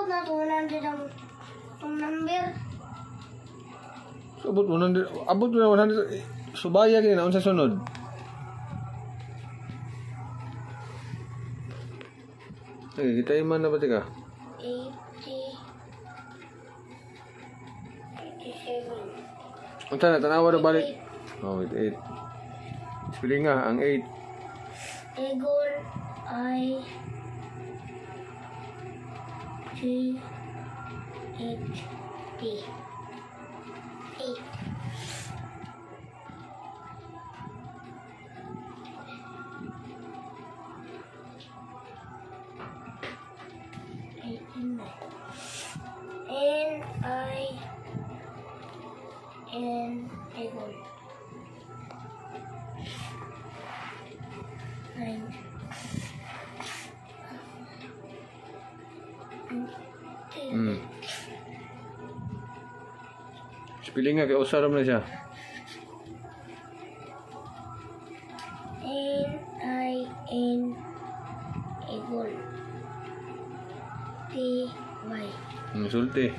na 200 ang number. So, abot 100. Abot na 100. Subaya gini na unsa sunod? Kita iman na ba ka? 87. Unsa na tanawa na balik? Oh, 8. Spelling nga ang 8. Egol I G H T 8. N Egol 9. Spelling nga kay usaram na siya. N Egol T Y Sulti.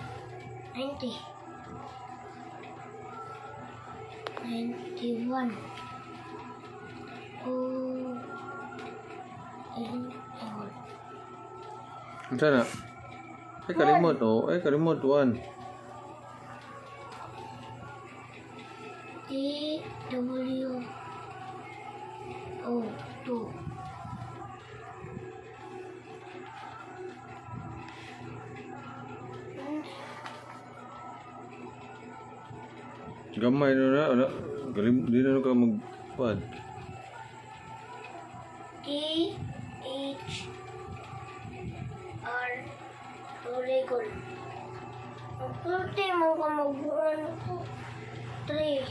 90 91 O N Egol. Unsa na? Ay kalimot oh, ay kalimot 1. T W O 2. Gamay na na. Galim di na ka magpad. T H R Regol. Pwede mo ka magbuhan ko. 3.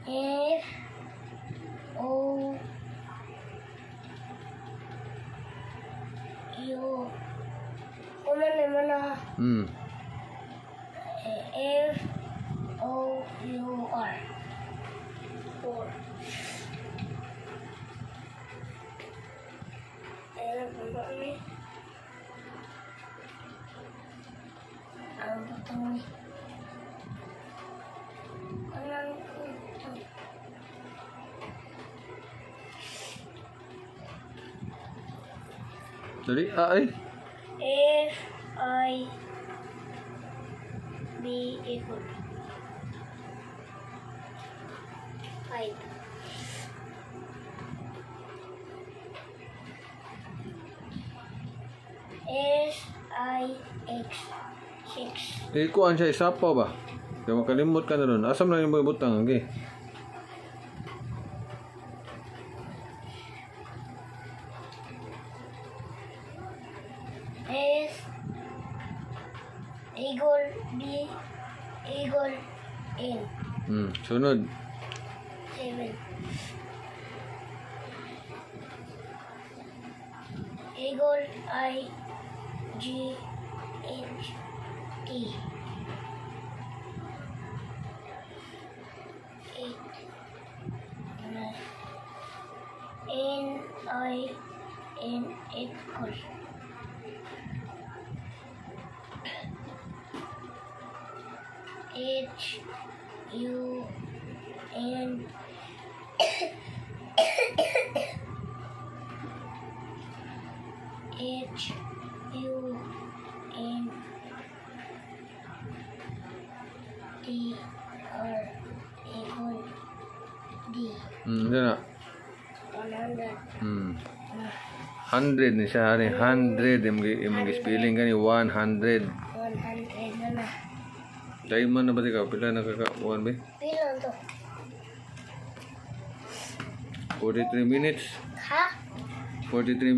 F O U. Kuman naman na. F O U R 4. Ayan ang kami. Ang butang ni. Anong butang? Dali ay. F I B equal 5. S I X 6. Ikuan siya isa pa ba? Kaya makalimot ka na doon. Asam na yung mga butang okay? S Eagle B Eagle N. Sunod. 7. Eagle I G H T 8. N I N equal H U N H U N T R equal D. Ano na? 100. 100 ni siya. 100. Yung spelling ka ni 100. 100 na na. Dahil man na ba ikaw? Pila nakaka-1 ba? Pila to? 43 minutes. Ha? 43 minutes.